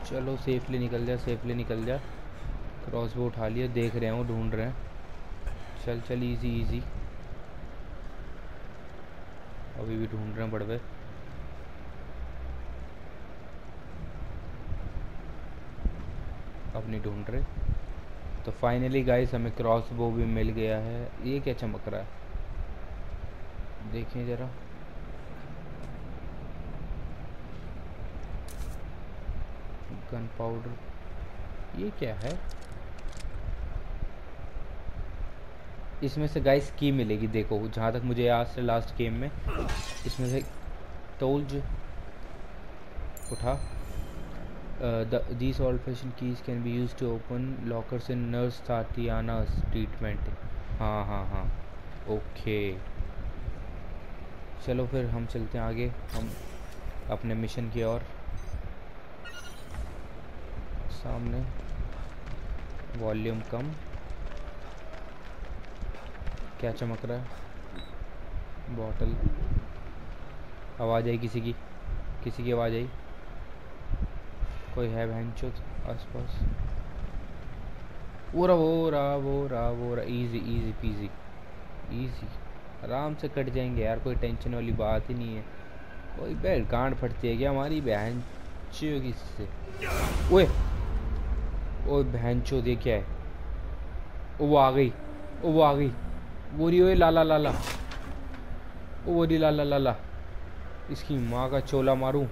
चलो सेफली निकल जा, सेफली निकल जा। क्रॉसबो उठा लिया, देख रहे हैं वो ढूंढ रहे हैं। चल चल, इजी इजी। अभी भी ढूंढ रहे हैं बड़वे। अब नहीं ढूंढ रहे। तो फाइनली गाइस हमें क्रॉसबो भी मिल गया है। ये क्या चमक रहा है, देखें ज़रा। गन पाउडर, ये क्या है? इसमें से गाइस की मिलेगी, देखो जहाँ तक मुझे आज से लास्ट गेम में इसमें से टोल्ज उठा। these old fashioned keys can be used to open lockers in nurse Tatiana's treatment। हाँ हाँ हाँ, ओके। चलो फिर हम चलते हैं आगे, हम अपने मिशन की ओर। सामने वॉल्यूम कम। क्या चमक रहा है? बॉटल। आवाज़ आई किसी की, किसी की आवाज़ आई। कोई है भैंचोद आसपास? वो रहा वो रहा वो रहा वो रहा। Easy easy PG, easy. आराम से कट जाएंगे यार, कोई टेंशन वाली बात ही नहीं है। कोई बैल गांड फटती है क्या हमारी बहन किससे? ओए ओए भैंचोद, ये क्या है? ओ वो आ गई, ओ वो आ गई। वो रही, ओए लाला लाला, ओ वो रही लाला लाला। इसकी माँ का चोला मारूं।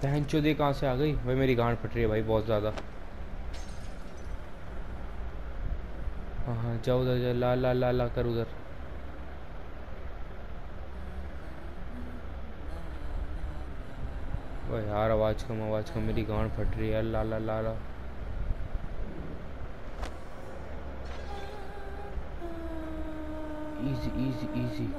भैंचोद कहाँ से आ गई भाई? मेरी गांड फट रही है भाई बहुत ज़्यादा। हाँ हाँ, जाओ उधर, जाओ, ला ला ला ला कर उधर। ओए यार आवाज़ कम, आवाज़ कम, मेरी गांड फट रही है यार। ला ला ला ला। Easy easy easy.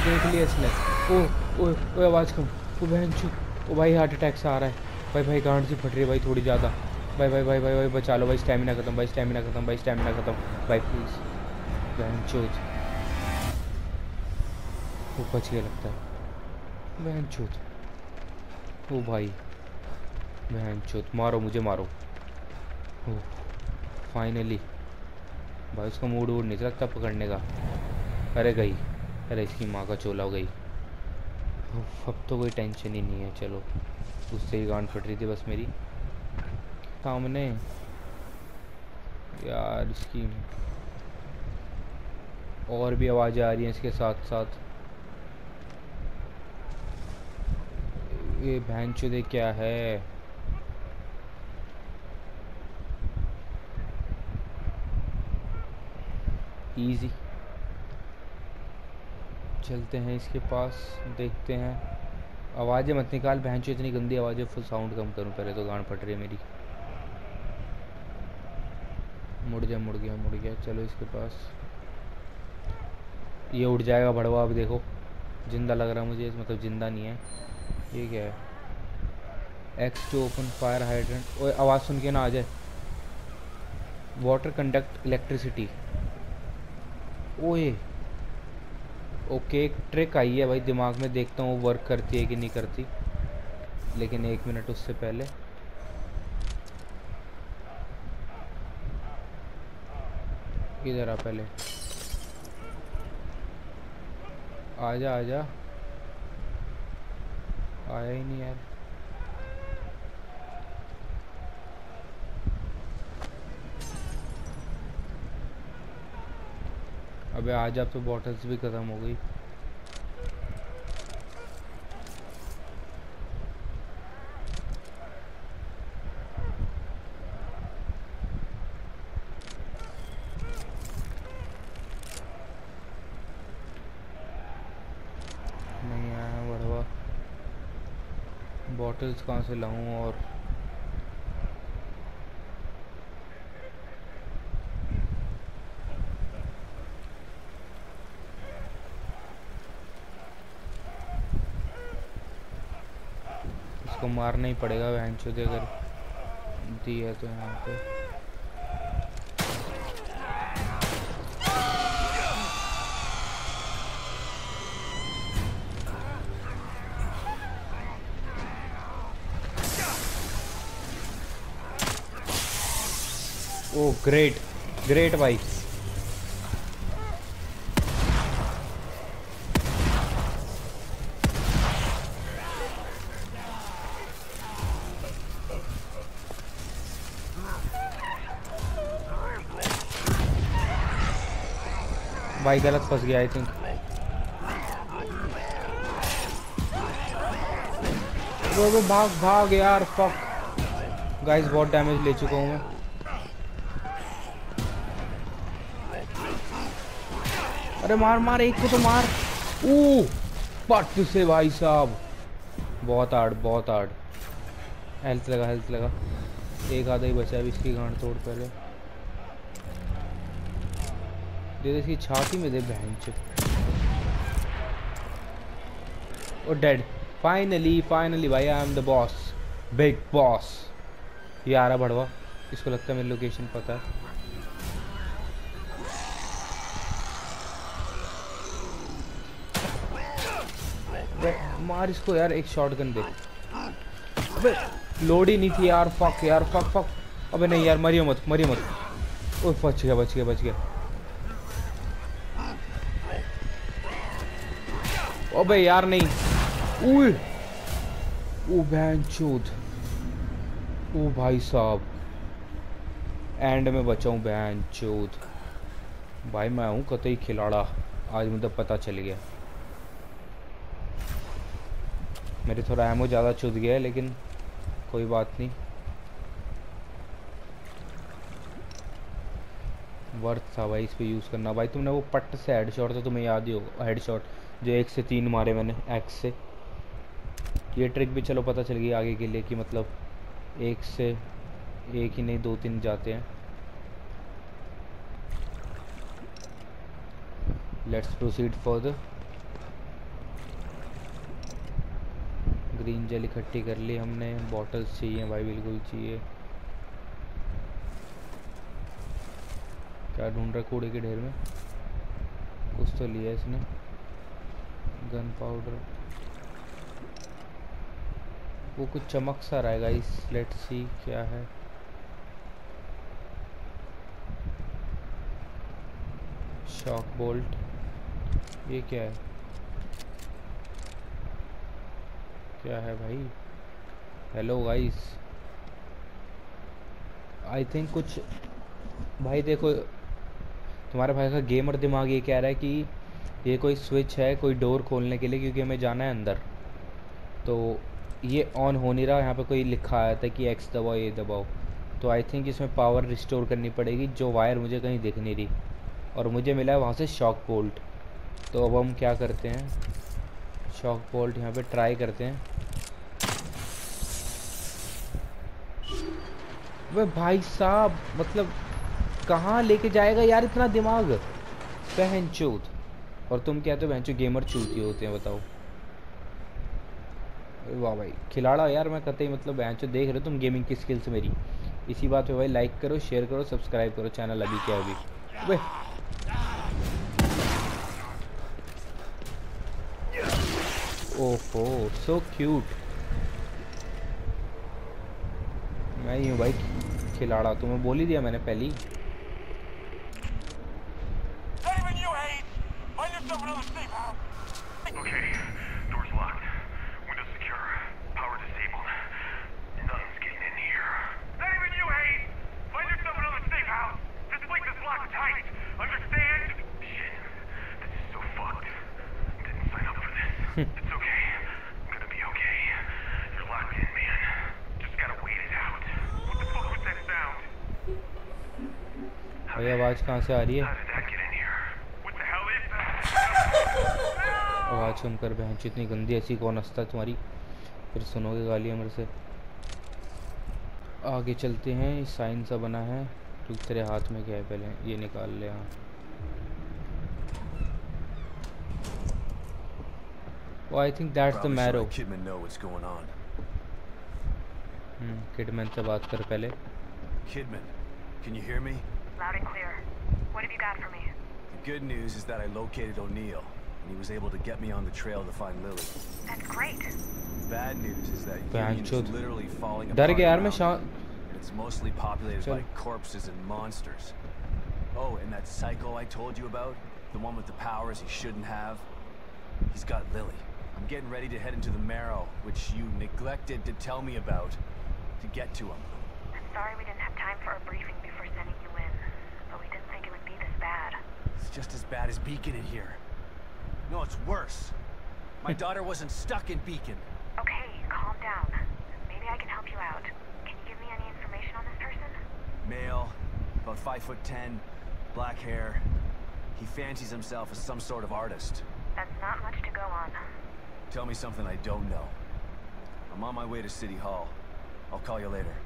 देख लिया इसने। ओ ओ ओ आवाज़ कम। ओ बहन चू। ओ भाई हार्ट अटैक से आ रहा है भाई। भाई गांड सी फट रही है भाई थोड़ी ज़्यादा। भाई भाई भाई भाई भाई बचा लो भाई, स्टैमिना खत्म भाई, स्टैमिना खत्म भाई, स्टैमिना खत्म भाई प्लीज़। बहन चूत, वो बच गया लगता है। बहन चूत, ओ भाई बहन चूत, मारो मुझे मारो। ओ फाइनली भाई, उसका मूड वूड नहीं लगता पकड़ने का। अरे गई, अरे इसकी माँ का चोला हो गई। अब तो कोई टेंशन ही नहीं है। चलो, उससे ही गांड फट रही थी बस मेरी। सामने यार इसकी और भी आवाज़ें आ रही हैं इसके साथ साथ। ये भैंचोदे क्या है? इजी। चलते हैं इसके पास, देखते हैं। आवाज़ें मत निकाल भैंचो, इतनी गंदी आवाज़ें। फुल साउंड कम करूँ पहले, तो गांड फट रही है मेरी। मुड़ जा, मुड़ गया मुड़ गया। चलो इसके पास, ये उड़ जाएगा भड़वा। अब देखो, जिंदा लग रहा है मुझे, मतलब जिंदा नहीं है। ये क्या है? X to open fire hydrant. ओए आवाज़ सुन के ना आ जाए। Water conduct electricity. ओए ओके, एक ट्रिक आई है भाई दिमाग में, देखता हूँ वर्क करती है कि नहीं करती। लेकिन एक मिनट उससे पहले, इधर आ पहले। आजा आजा, आया ही नहीं यार। अबे आजा, अब तो बॉटल्स भी ख़त्म हो गई। नहीं आया बढ़वा। बॉटल्स कहाँ से लाऊं? और इसको मारना ही पड़ेगा वैंचो, अगर दी है तो यहाँ पे। ओ ग्रेट ग्रेट भाई। भाई गलत फंस गया आई थिंक। वो भाग भाग यार, फक गाइस, बहुत डैमेज ले चुका हूँ मैं। अरे मार मार, एक को तो मार। पट से भाई साहब, बहुत हार्ड बहुत हार्ड। हेल्थ लगा हेल्थ लगा, एक आधा ही बचा, अभी इसकी गांड तोड़ पहले। दे इसकी छाती में दे बहन चो। और डेड, फाइनली फाइनली भाई, I am the boss, big boss. ये आ रहा बढ़वा, इसको लगता है मेरी लोकेशन पता है। मार इसको यार, एक शॉटगन दे। अबे लोड ही नहीं थी यार, फक यार, फक फक। अबे नहीं यार, मरियो मत मरियो मत। ओह बच गया बच गया बच गया। अबे यार नहीं। ओए ओ बहनचोद, ओ भाई साहब, एंड में बचा हूँ बहनचोद। भाई मैं हूँ कतई खिलाड़ा, आज मुझे पता चल गया। मेरे थोड़ा एमो ज़्यादा चुद गया है, लेकिन कोई बात नहीं, वर्थ था भाई इस पे यूज़ करना। भाई तुमने वो पट्ट से हेडशॉट था, तुम्हें याद ही होगा, हेडशॉट जो 1 से 3 मारे मैंने एक्स से। ये ट्रिक भी चलो पता चल गई आगे के लिए कि मतलब 1 से 1 ही नहीं 2-3 जाते हैं। Let's proceed further. Green gel इकट्ठी कर ली हमने, बॉटल्स चाहिए भाई, बिल्कुल चाहिए। क्या ढूंढ रहा कूड़े के ढेर में? कुछ तो लिया इसने, गन पाउडर। वो कुछ चमक सा रहेगा इस, लेट्स सी क्या है। शॉक बोल्ट, ये क्या है? क्या है भाई? हेलो गाइस, आई थिंक कुछ, भाई देखो तुम्हारे भाई का गेमर दिमाग ये कह रहा है कि ये कोई स्विच है कोई डोर खोलने के लिए, क्योंकि हमें जाना है अंदर। तो ये ऑन हो नहीं रहा, यहाँ पे कोई लिखा आया था कि एक्स दबाओ ये दबाओ। तो आई थिंक इसमें पावर रिस्टोर करनी पड़ेगी, जो वायर मुझे कहीं दिख नहीं रही, और मुझे मिला है वहाँ से शॉक बोल्ट। तो अब हम क्या करते हैं, शॉक बोल्ट यहाँ पे ट्राई करते हैं। वे भाई साहब, मतलब कहाँ लेके जाएगा यार इतना दिमाग, बहनचोद। और तुम कहते हो बहनचोद गेमर चूतिए होते हैं, बताओ। वाह भाई खिलाड़ा यार मैं कतई, मतलब बहनचोद देख रहे हो तुम गेमिंग की स्किल्स मेरी। इसी बात पे भाई लाइक करो, शेयर करो, सब्सक्राइब करो चैनल अभी क्या अभी। वे ओहो सो क्यूट। मैं ही हूँ भाई खिलाड़ा, तुम्हें बोल ही दिया मैंने पहले ही। भाई आवाज़ कहाँ से आ रही है? आवाज़ कम कर बहन, इतनी गंदी ऐसी कौन हंसता है तुम्हारी, फिर सुनोगे गालियाँ मेरे से। आगे चलते हैं, साइन सा बना है। तो तेरे हाथ में क्या है, पहले ये निकाल ले। हाँ Oh, I think that's the marrow. Kidman से बात कर पहले। Kidman, can you hear me? Loud and clear. What have you got for me? The good news is that I located O'Neill, and he was able to get me on the trail to find Lily. That's great. Bad news is that Union's literally falling डर apart गया यार मैं, around me, and it's mostly populated Chal. by corpses and monsters. Oh, and that psycho I told you about, the one with the powers he shouldn't have, he's got Lily. I'm getting ready to head into the Marrow, which you neglected to tell me about, to get to him. I'm sorry we didn't have time for a briefing before sending you in, but we didn't think it would be this bad. It's just as bad as Beacon in here. No, it's worse. My daughter wasn't stuck in Beacon. Okay, calm down. Maybe I can help you out. Can you give me any information on this person? Male, about 5'10", black hair. He fancies himself as some sort of artist. That's not much to go on. Tell me something I don't know. I'm on my way to City Hall. I'll call you later.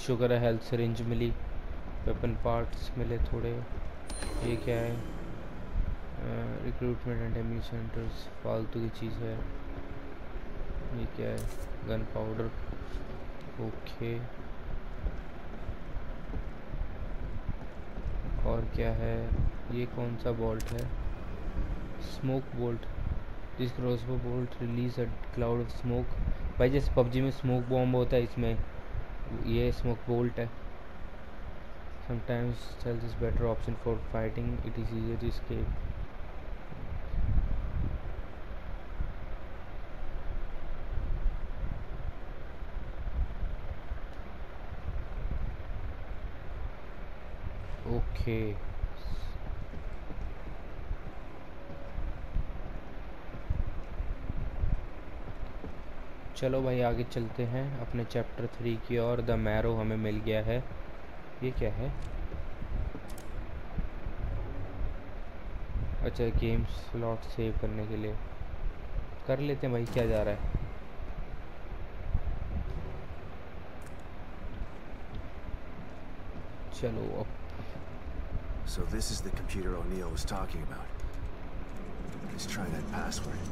Sugar है health syringe मिली, weapon parts मिले थोड़े। ये क्या है? Recruitment and ammunition centres, फालतू की चीज़ है। ये क्या है? Gun powder, okay. और क्या है? ये कौन सा बोल्ट है? Smoke bolt. This crossbow bolt release a cloud of smoke. भाई जैसे पबजी में स्मोक बॉम्ब होता है, इसमें ये स्मोक बोल्ट है। Sometimes stealth is better option for fighting, it is easier to escape. Okay चलो भाई आगे चलते हैं अपने चैप्टर 3 की ओर। द मैरो हमें मिल गया है। ये क्या है? अच्छा, गेम स्लॉट सेव करने के लिए कर लेते हैं भाई। क्या जा रहा है? चलो अब So this is the computer O'Neill was talking about. Let's try that password.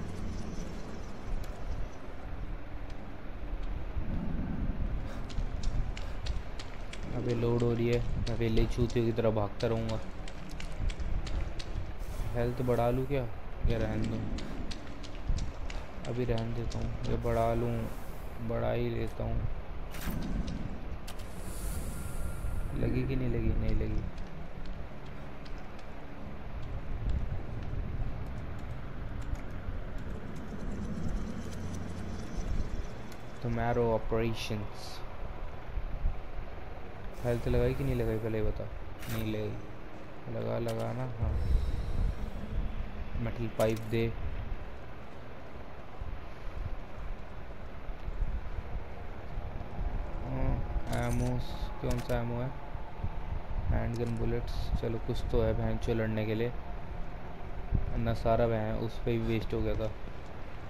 अभी लोड हो रही है। मैं पहले चूतियों की तरह भागता रहूँगा। हेल्थ बढ़ा लूँ क्या? या रहने दूँ? अभी रहने देता हूँ। या बढ़ा लूँ? बढ़ा ही लेता हूँ। लगी कि नहीं लगी? नहीं लगी। तो मैरो ऑपरेशंस। हेल्थ लगाई कि नहीं लगाई पहले ही बता। नहीं लगाई। लगा ना। हाँ, मेटल पाइप दे। एमोस कौन सा एमो है? Hand gun bullets. चलो कुछ तो है भैंचो लड़ने के लिए। ना सारा वह उस पर भी वेस्ट हो गया था।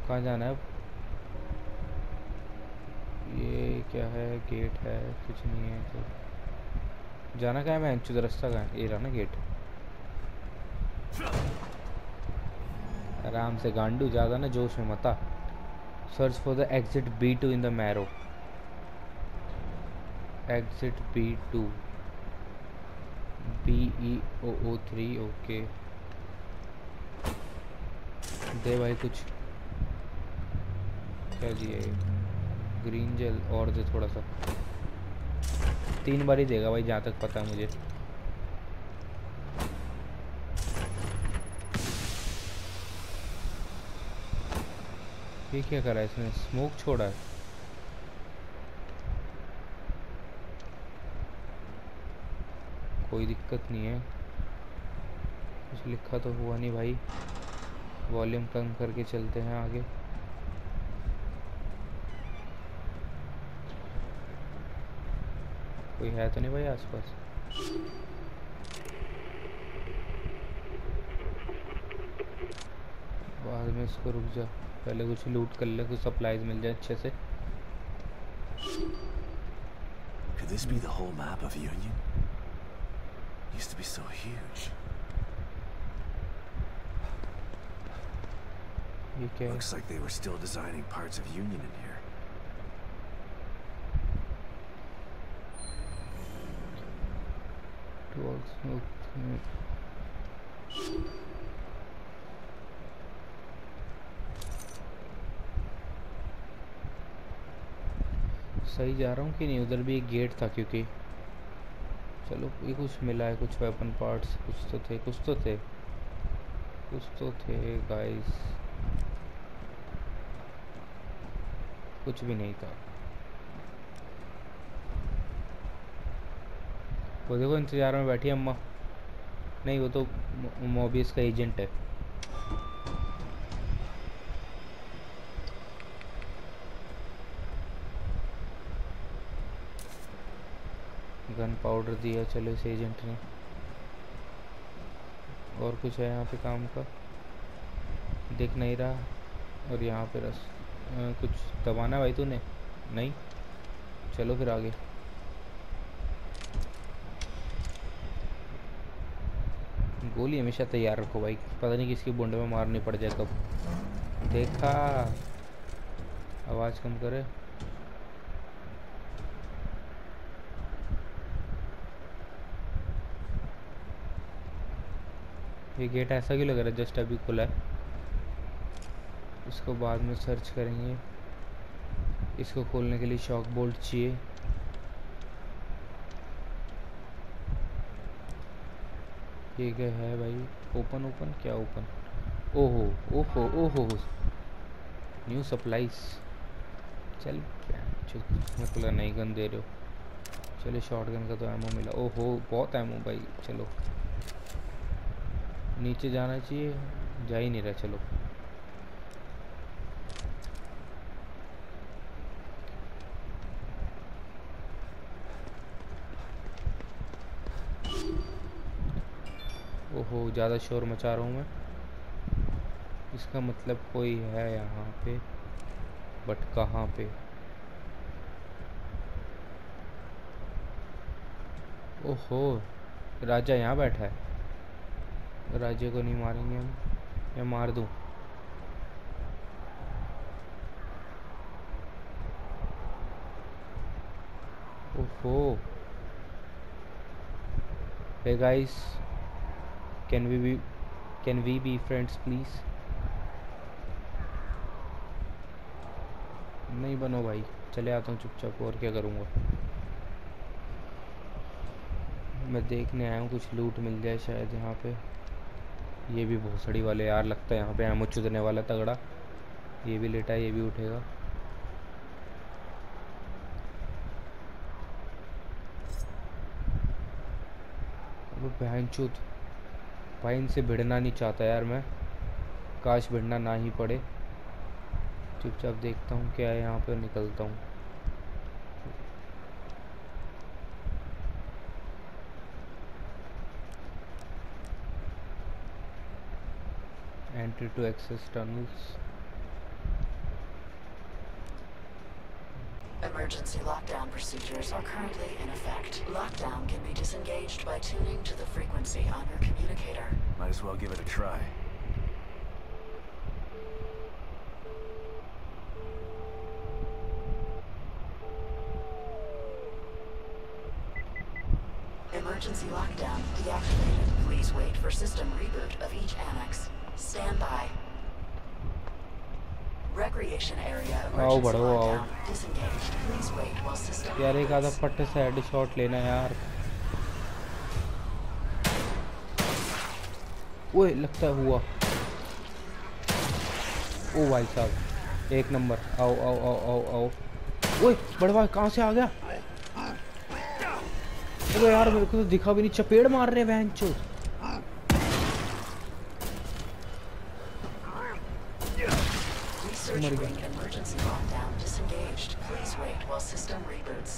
कहाँ जाना है अब? ये क्या है? गेट है? कुछ नहीं है तो जाना कहाँ है? भैंचो रास्ता कहाँ है? ये रहा ना गेट। आराम से गांडू, ज़्यादा ना जोश में मता। Search for the exit B2 in the marrow. Exit B2 BEOO3। Okay दे भाई कुछ। क्या दिया ये? ग्रीन जेल और दे थोड़ा सा। 3 बार ही देगा भाई जहाँ तक पता है मुझे। ये क्या करा है इसने? स्मोक छोड़ा है। कोई दिक्कत नहीं है। कुछ लिखा तो हुआ नहीं भाई। वॉल्यूम कम करके चलते हैं आगे। कोई है तो नहीं भाई आसपास? बाद में इसको रुक जा, पहले कुछ लूट कर ले, कुछ सप्लाईज मिल जाए अच्छे से। Could this be the whole map of Union? Used to be so huge. ये क्या है? Looks like they were still designing parts of Union in here. सही जा रहा हूँ कि नहीं? उधर भी एक गेट था क्योंकि चलो ये कुछ मिला है, कुछ वेपन पार्ट्स, कुछ तो थे गाइस। कुछ भी नहीं था। वो देखो इंतजार में बैठी है अम्मा। नहीं, वो तो मोबियस का एजेंट है। गन पाउडर दिया चलो इस एजेंट ने। और कुछ है यहाँ पे काम का? दिख नहीं रहा। और यहाँ पे कुछ दबाना भाई तूने? नहीं, चलो फिर आगे। गोली हमेशा तैयार रखो भाई, पता नहीं किसकी बुंडे में मारनी पड़ जाए कब। देखा, आवाज़ कम करे। ये गेट ऐसा क्यों लग रहा है जस्ट अभी खुला है? इसको बाद में सर्च करेंगे। इसको खोलने के लिए शॉक बोल्ट चाहिए। ये क्या है भाई? ओपन क्या ओपन? ओहो ओहो ओहो, न्यू सप्लाईज। चल मेरे को लगा नई गन दे रहे हो। चलिए शॉर्ट गन का तो एमो मिला। ओहो बहुत एमो भाई। चलो नीचे जाना चाहिए, जा ही नहीं रहा। चलो ओहो ज़्यादा शोर मचा रहा हूँ मैं। इसका मतलब कोई है यहाँ पे, बट कहाँ पे? ओहो राजा यहाँ बैठा है। राजे को नहीं मारेंगे हम, या मार दूँ? ओहो hey guys, can we be friends please? नहीं बनो भाई, चले आता हूँ चुपचाप। और क्या करूँगा? मैं देखने आया हूँ कुछ लूट मिल जाए शायद यहाँ पे। ये भी भोसड़ी वाले यार, लगता है यहाँ पे एमो चुदने वाला तगड़ा। ये भी लेटा है, ये भी उठेगा। अब बहनचोद भाई, इनसे भिड़ना नहीं चाहता यार मैं। काश भिड़ना ना ही पड़े। चुपचाप देखता हूँ क्या है यहाँ पे, निकलता हूँ। Entry to access tunnels. Emergency lockdown procedures are currently in effect. Lockdown can be disengaged by tuning to the frequency on your communicator. Might as well give it a try. Emergency lockdown deactivated. Please wait for system reboot of each annex. Stand by. Recreation area आओ emergency बढ़ो आओ lockdown disengaged. Please wait while system यार। एक आधा reboots. पट्टे से head shot लेना यार। ओए लगता है हुआ। ओ भाई साहब एक नंबर। आओ आओ आओ आओ आओ। ओए बड़वा कहाँ से आ गया? अरे यार मेरे को तो दिखा भी नहीं, चपेड़ मार रहे बहन चोद। Research ring emergency lockdown disengaged. Please wait while system reboots.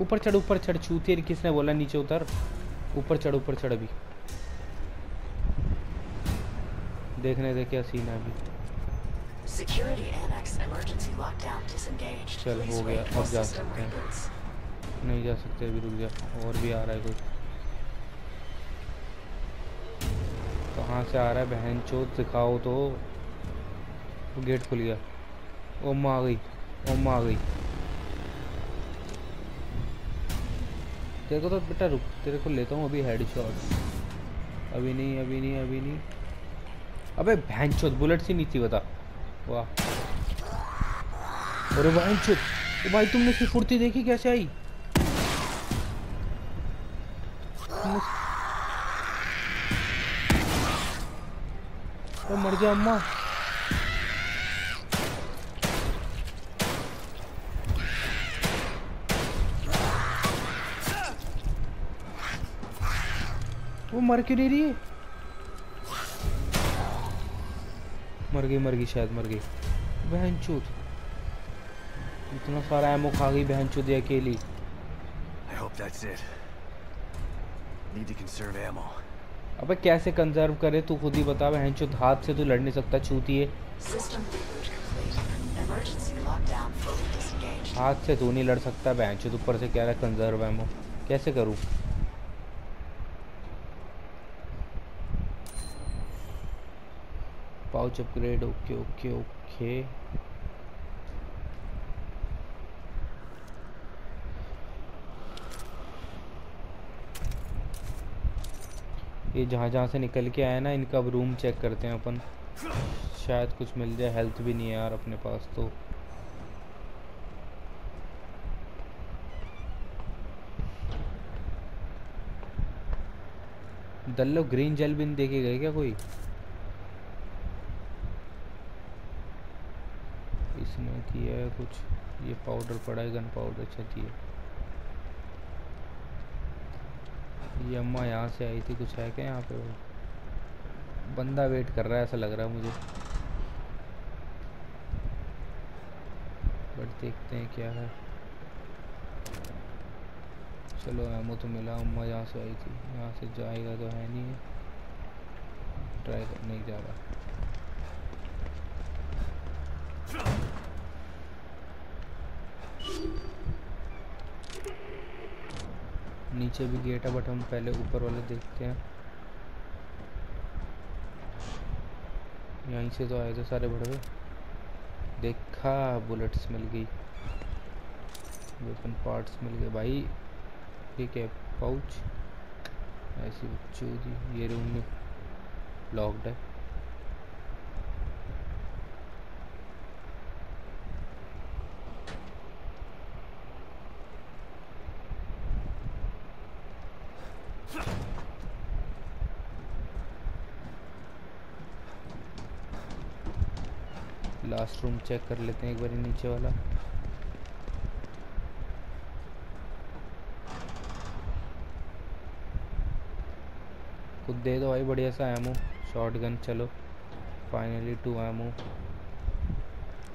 ऊपर चढ़ चूतिया। किसने बोला नीचे उतर? ऊपर चढ़ अभी। देखने दे क्या सीन है अभी। Security annex emergency lockdown disengaged. चल Please हो गया, wait अब while जा system सकते हैं। reboots. नहीं जा सकते अभी, रुक जा। और भी आ रहा है कोई। कहाँ से आ रहा है बहन चोद? दिखाओ तो। वो गेट खुल गया। ओ माँ आ गई, ओ माँ आ गई। तेरे को तो बेटा रुक, तेरे को लेता हूँ अभी हेडशॉट। अभी नहीं, अभी नहीं, अभी नहीं। अबे भैंचोद, बुलेट्स ही नहीं थी बता। वाह। अरे भैंचोद, ओ भाई तुमने इसकी फुर्ती देखी कैसे आई? तो मर जा अम्मा। वो मर क्यों नहीं रही है? मर गई, मर गई, शायद मर गई। बहनचोद, इतना सारा एमो खा गई बहनचोद ये अकेली। I hope that's it. Need to conserve ammo. अबे कैसे कंजर्व करे तू खुद ही बता बहनचोद, हाथ से तू लड़ नहीं सकता चूती है। System reboot complete. Emergency lockdown fully disengaged. हाथ से तू नहीं लड़ सकता बहनचोद, ऊपर से कह रहा है कंजर्व एमो। कैसे करूँ? Pouch upgrade, okay okay okay. ये जहाँ जहाँ से निकल के आया ना, इनका अब रूम चेक करते हैं अपन, शायद कुछ मिल जाए। हेल्थ भी नहीं है यार अपने पास तो। दल्लो ग्रीन जेल भी नहीं देके गए क्या कोई? इसने किया है कुछ। ये पाउडर पड़ा है, गन पाउडर चाहिए। ये अम्मा यहाँ से आई थी, कुछ है क्या यहाँ पे? बंदा वेट कर रहा है ऐसा लग रहा है मुझे, बट देखते हैं क्या है। चलो एमो तो मिला। अम्मा यहाँ से आई थी, यहाँ से जाएगा तो है नहीं है, ट्राई करने जा रहा। नीचे भी गेट है बट हम पहले ऊपर वाले देखते हैं। यहीं से तो आए थे सारे भड़वे। देखा, बुलेट्स मिल गई, वेपन पार्ट्स मिल गए भाई। ठीक है, पाउच ऐसी चोरी। ये रूम में लॉक्ड है। लास्ट रूम चेक कर लेते हैं एक बार, नीचे वाला। खुद दे दो भाई बढ़िया सा एमो। शॉट गन, चलो फाइनली 2 एमो,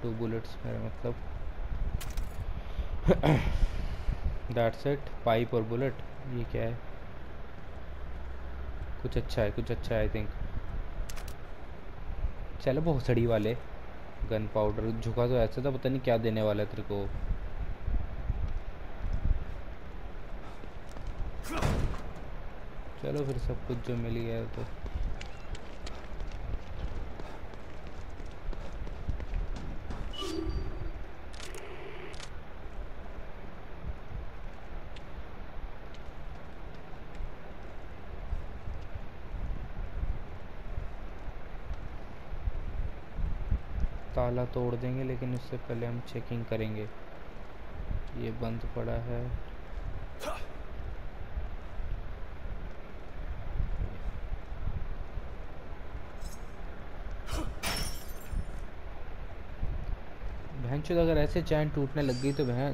2 बुलेट्स मेरा मतलब। That's it. पाइप और बुलेट। ये क्या है? कुछ अच्छा है, कुछ अच्छा है आई थिंक। चलो बहुत सड़ी वाले। गन पाउडर झुका तो ऐसा था, पता नहीं क्या देने वाला है तेरे को। चलो फिर सब कुछ जो मिल गया तो। ताला तोड़ देंगे लेकिन उससे पहले हम चेकिंग करेंगे। ये बंद पड़ा है। भैंचोद अगर ऐसे चैन टूटने लग गई तो भैं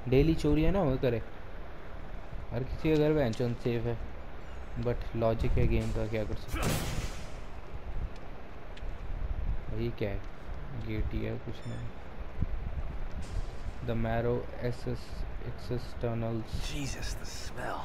डेली चोरियाँ ना हो करे। हर किसी का घर भैंचोद सेफ है, बट लॉजिक है गेम का, क्या कर सकते हैं। वही क्या है, गेट ही है, कुछ नहीं। The marrow access tunnels. Jesus, the smell.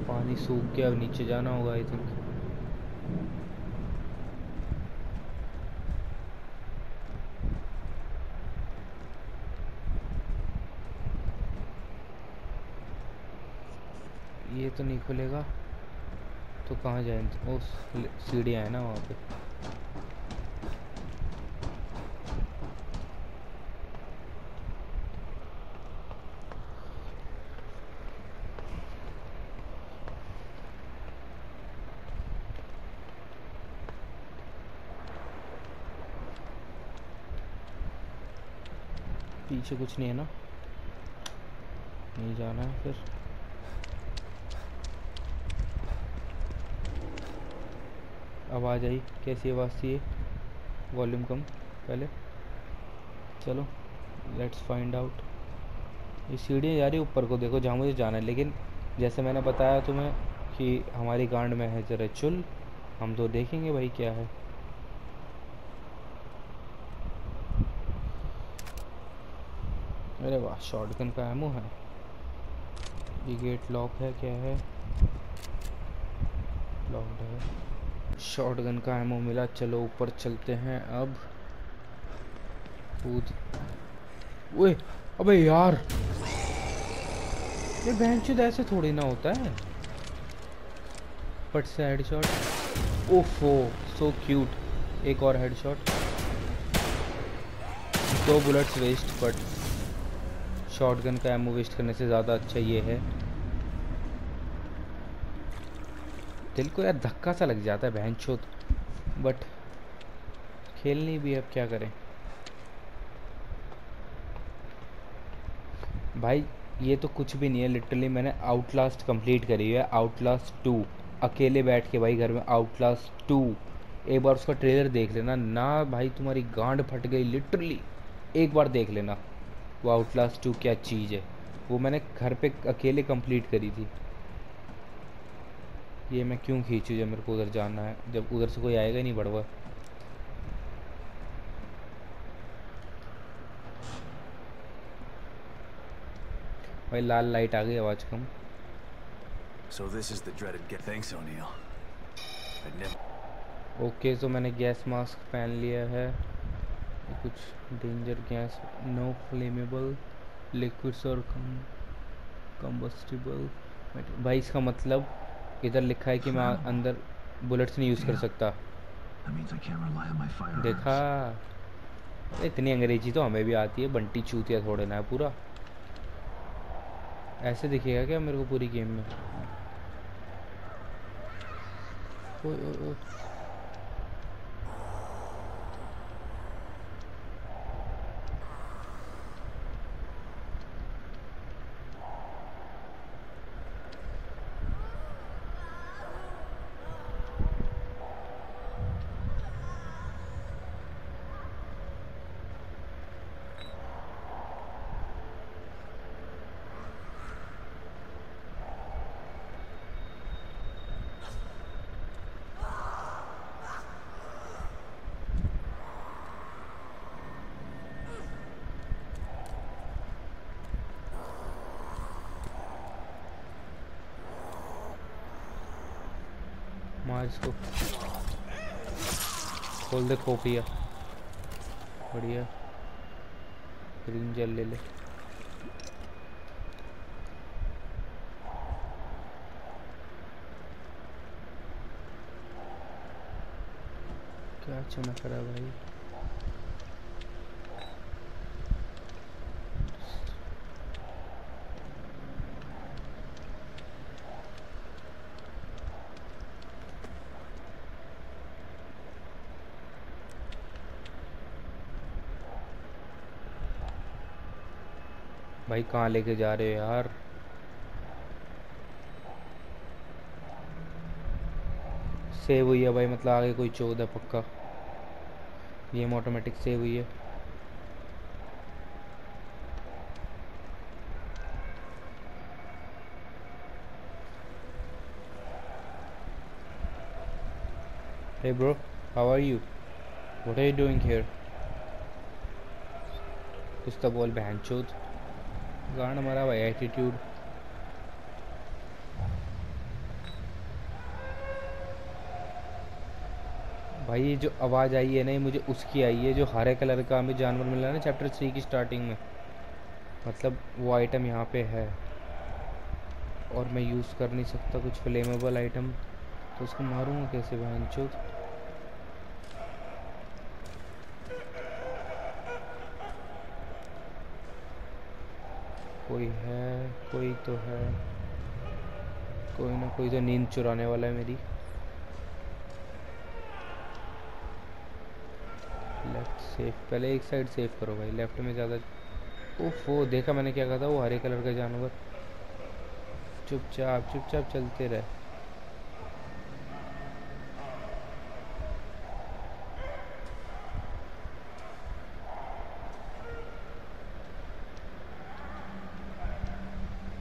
पानी सूख गया, अब नीचे जाना होगा आई थिंक। तो नहीं खुलेगा तो कहाँ जाए? ओ सीढ़ियाँ है ना वहाँ पे। पीछे कुछ नहीं है ना? नहीं जाना है फिर। आवाज़ आई, कैसी आवाज़ थी ये? वॉल्यूम कम पहले। चलो लेट्स फाइंड आउट। ये सीढ़ियाँ जा रही ऊपर को, देखो जहाँ मुझे जाना है। लेकिन जैसे मैंने बताया तुम्हें कि हमारी गांड में है जरा चुल, हम तो देखेंगे भाई क्या है। अरे वाह, शॉटगन का एमो है। ये गेट लॉक है, क्या है? लॉक्ड है। शॉटगन का एमो मिला, चलो ऊपर चलते हैं अब। कूद। ओए अबे यार, ये बेंचुद ऐसे थोड़ी ना होता है। बट से हेडशॉट। ओफो सो क्यूट। एक और headshot. 2 bullets waste, but shotgun का एमो वेस्ट करने से ज़्यादा अच्छा ये है। दिल को यार धक्का सा लग जाता है बेंचुद, बट खेलनी भी अब क्या करें भाई। ये तो कुछ भी नहीं है, लिटरली मैंने आउटलास्ट कंप्लीट करी है। आउटलास्ट 2 अकेले बैठ के भाई घर में। आउटलास्ट 2 एक बार उसका ट्रेलर देख लेना ना भाई, तुम्हारी गांड फट गई लिटरली। एक बार देख लेना वो आउटलास्ट 2 क्या चीज़ है। वो मैंने घर पे अकेले कंप्लीट करी थी। ये मैं क्यों खींचूँ जब मेरे को उधर जाना है, जब उधर से कोई आएगा ही नहीं बड़वा। भाई लाल लाइट आ गई, आवाज़ कम। So this is the dreaded get. Thanks, O'Neill. I never. Okay तो मैंने गैस मास्क पहन लिया है। ये कुछ danger gas, no flammable liquids और कंबस्टिबल। भाई इसका मतलब इधर लिखा है कि मैं अंदर बुलेट्स नहीं यूज़ कर सकता। देखा, इतनी अंग्रेजी तो हमें भी आती है, बंटी चूतिया थोड़े ना है पूरा। ऐसे दिखेगा क्या मेरे को पूरी गेम में? ओए ओए ओए। मार इसको, खोल दे खोपिया। बढ़िया, ग्रीन जेल ले ले। क्या चमक रहा है भाई? भाई कहाँ लेके जा रहे हो यार? सेव हुई है भाई, मतलब आगे कोई चौध है पक्का। गेम ऑटोमेटिक सेव हुई है। Hey bro, how are you? What are you doing here? कुछ तो बोल बहनचोद। गांड मरा भाई एटीट्यूड। भाई ये जो आवाज़ आई है ना, ये मुझे उसकी आई है जो हरे कलर का हमें जानवर मिला है ना चैप्टर 3 की स्टार्टिंग में। मतलब वो आइटम यहाँ पे है। और मैं यूज़ कर नहीं सकता कुछ फ्लेमेबल आइटम, तो उसको मारूंगा कैसे बहनचोद? कोई है, कोई तो है, कोई ना कोई तो नींद चुराने वाला है मेरी। लेफ्ट सेफ, पहले एक साइड सेफ करो भाई, लेफ्ट में ज़्यादा। उफ, वो देखा मैंने क्या कहा था, वो हरे कलर का जानवर। चुपचाप चुपचाप चलते रहे।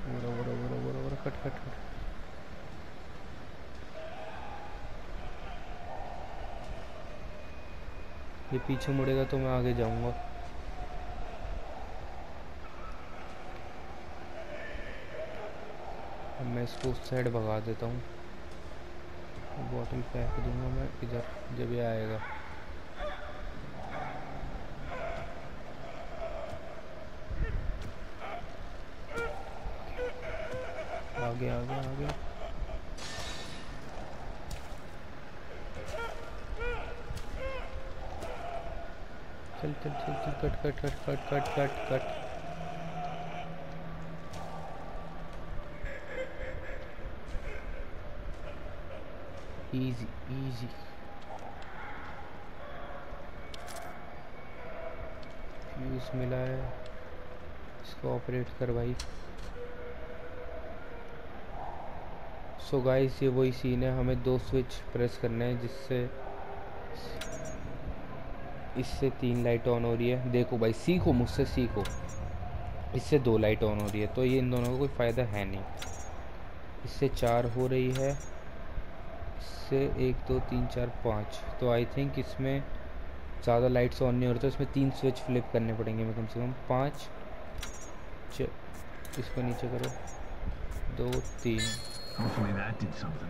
बोरा बोरा बोरा बोरा बोरा, कट कट कट। ये पीछे मुड़ेगा तो मैं आगे जाऊंगा। अब मैं इसको उस साइड भगा देता हूँ। बॉटल फेंक दूंगा मैं इधर जब ये आएगा। आगे आगे आगे। चल चल चल चल, cut cut cut cut cut cut cut. Easy easy. Fuse मिला है, इसको ऑपरेट कर भाई। सो गाइस, ये वही सीन है, हमें 2 स्विच प्रेस करने हैं जिससे इससे 3 लाइट ऑन हो रही है। देखो भाई, सीखो मुझसे, सीखो। इससे 2 लाइट ऑन हो रही है, तो ये इन दोनों का कोई फ़ायदा है नहीं। इससे 4 हो रही है, इससे 1 2 3 4 5। तो आई थिंक इसमें ज़्यादा लाइट्स ऑन नहीं हो रही, तो इसमें 3 स्विच फ्लिप करने पड़ेंगे मैं कम से कम। 5 इसको नीचे करो, 2 3।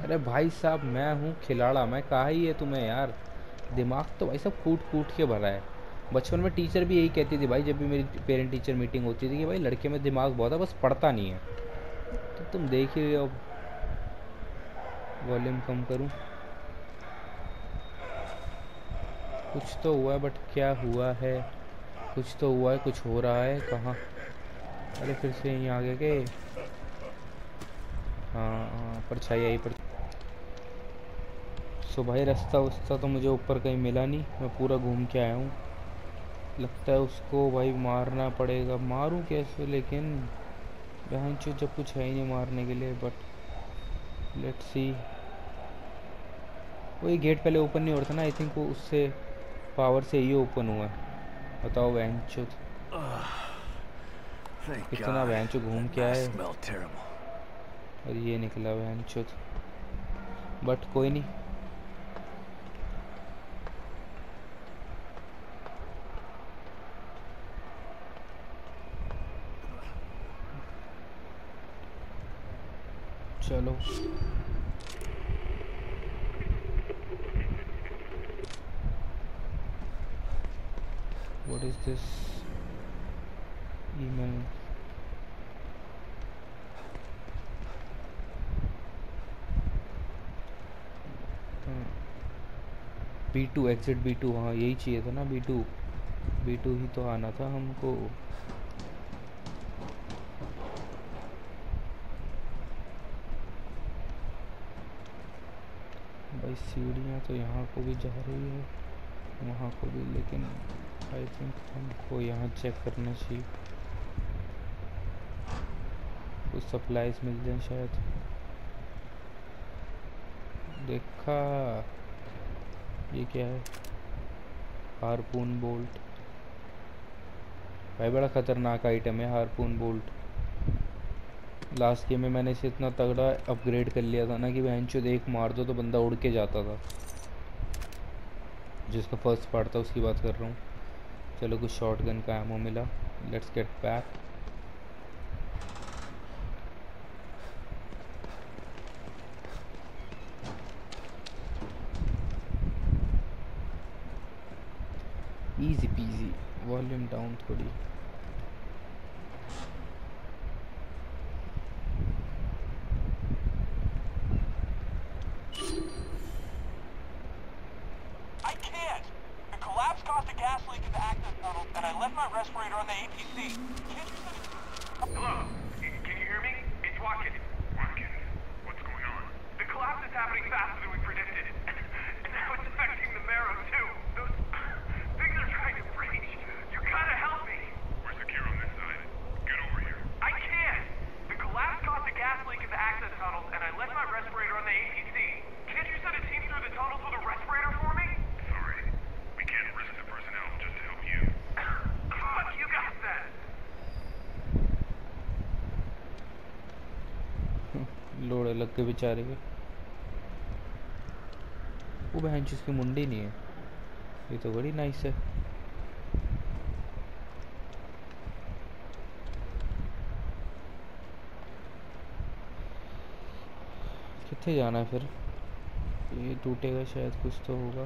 अरे भाई साहब, मैं हूँ खिलाड़ा, मैं कहा ही है तुम्हें यार। दिमाग तो भाई साहब कूट कूट के भरा है। बचपन में टीचर भी यही कहती थी भाई, जब भी मेरी पेरेंट टीचर मीटिंग होती थी, कि भाई लड़के में दिमाग बहुत है, बस पढ़ता नहीं है। तो तुम देख ही रहे हो। वॉल्यूम कम करूँ? कुछ तो हुआ है, बट क्या हुआ है? कुछ तो हुआ है, कुछ हो रहा है। कहाँ? अरे फिर से यहीं आ गए के? हाँ हाँ, परछाई आई पर। सो भाई, रास्ता वस्ता तो मुझे ऊपर कहीं मिला नहीं, मैं पूरा घूम के आया हूँ। लगता है उसको भाई मारना पड़ेगा। मारूं कैसे लेकिन? बहनचोद, जब कुछ है ही नहीं मारने के लिए। But let's see. वो ये गेट पहले ओपन नहीं हो रहा था ना, आई थिंक वो उससे पावर से ही ओपन हुआ है। बताओ बहनचोद, इतना बहनचोद घूम के आए और ये निकला बहनचोद। बट कोई नहीं। चलो, what is this? Email. B2, exit B2। हाँ, यही चाहिए था ना, B2। B2 ही तो आना था हमको। भाई सीढ़ियाँ तो यहाँ को भी जा रही है, वहाँ को भी, लेकिन आई थिंक हमको यहाँ चेक करना चाहिए, कुछ सप्लाईज मिल जाए शायद। देखा? ये क्या है? हारपून बोल्ट। भाई बड़ा खतरनाक आइटम है हारपून बोल्ट। लास्ट गेम में मैंने इसे इतना तगड़ा अपग्रेड कर लिया था ना कि बहनचोद एक मार दो तो बंदा उड़ के जाता था। जिसका फर्स्ट पार्ट था उसकी बात कर रहा हूँ। चलो, कुछ शॉटगन का एमो मिला। Let's get back. Easy PG. Volume down थोड़ी। I can't! The collapse caused a gas leak in the access tunnel, and I left my respirator on the APC. Hello? Can you hear me? It's Watkins. Watkins? What's going on? The collapse is happening faster than we predicted. And now it's affecting the marrow, too. Those things are trying to breach. You gotta help me. We're secure on this side. Get over here. I can't! The collapse caused a gas leak in the access tunnels, and I left my respirator on the APC. Can't you send a team through the tunnels with a respirator for me? Sorry. We can't risk the personnel just to help you. Fuck you guys then! लोड़े लग के बेचारे के। वो बहन जिसकी मुंडी नहीं है, ये तो बड़ी नाइस है। कितने जाना है फिर? ये टूटेगा शायद, कुछ तो होगा।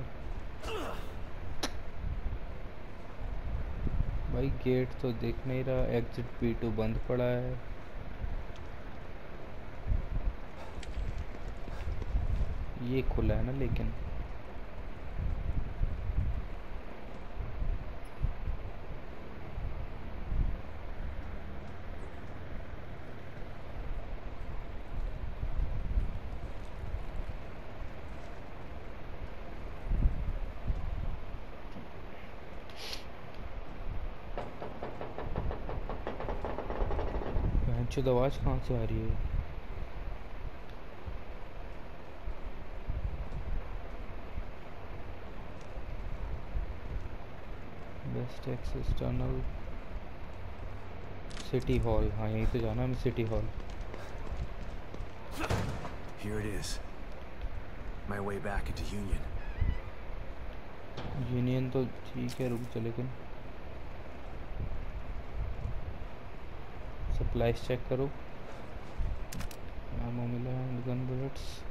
भाई गेट तो दिख नहीं रहा, एग्जिट P2 बंद पड़ा है। ये खुला है ना लेकिन। बहनचोद आवाज कहाँ से आ रही है? Best access tunnel, city hall. हाँ यहीं तो जाना है, city hall. Here it is. My way back into Union. Union तो ठीक है, रुक जा। लेकिन सप्लाईज चेक करो। आमो मिला है, गन बुलेट्स।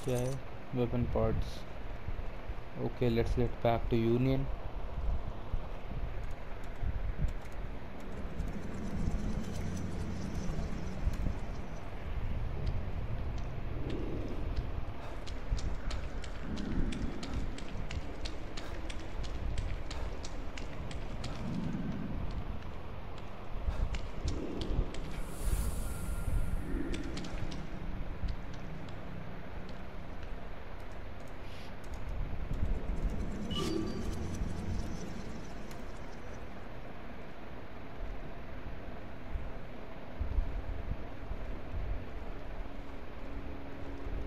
क्या है? Weapon parts. Okay, let's get back to Union.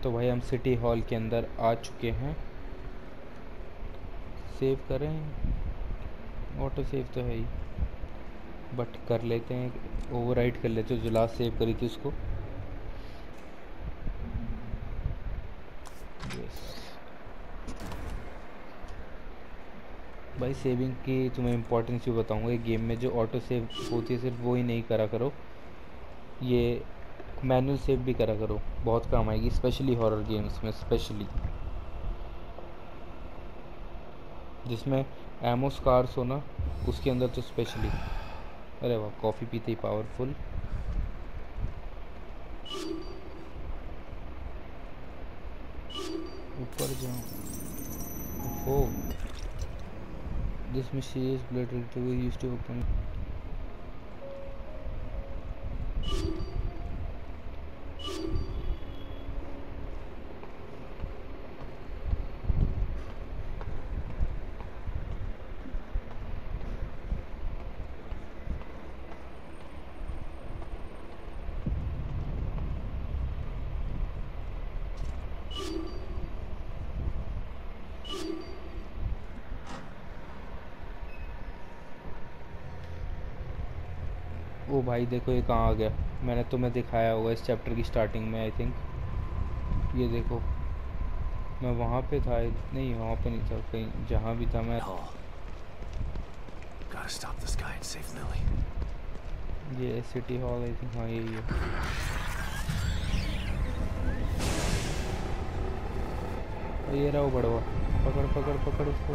तो भाई हम सिटी हॉल के अंदर आ चुके हैं। सेव करें, ऑटो सेव तो है ही, बट कर लेते हैं, ओवरराइट कर लेते हैं जो लास्ट सेव करी थी उसको। भाई सेविंग की तुम्हें इम्पोर्टेंस भी बताऊंगा। ये गेम में जो ऑटो सेव होती है सिर्फ वो ही नहीं करा करो, ये मैनुअल सेव भी करा करो, बहुत काम आएगी, स्पेशली हॉरर गेम्स में, स्पेशली जिसमें एमो स्कार्स हो ना, उसके अंदर तो स्पेशली। अरे वाह, कॉफ़ी पीते ही पावरफुल। ऊपर जाओ। ओहो, this mysterious blood relative used to open. ओ भाई देखो ये कहाँ आ गया। मैंने तुम्हें दिखाया होगा इस चैप्टर की स्टार्टिंग में, आई थिंक। ये देखो, मैं वहाँ पे था, नहीं वहाँ पे नहीं था, कहीं जहाँ भी था मैं। Gotta stop this guy and save Lily. ये सिटी हॉल आई थिंक, हाँ यही है। ये रहा वो बड़वा, पकड़ पकड़ पकड़ इसको।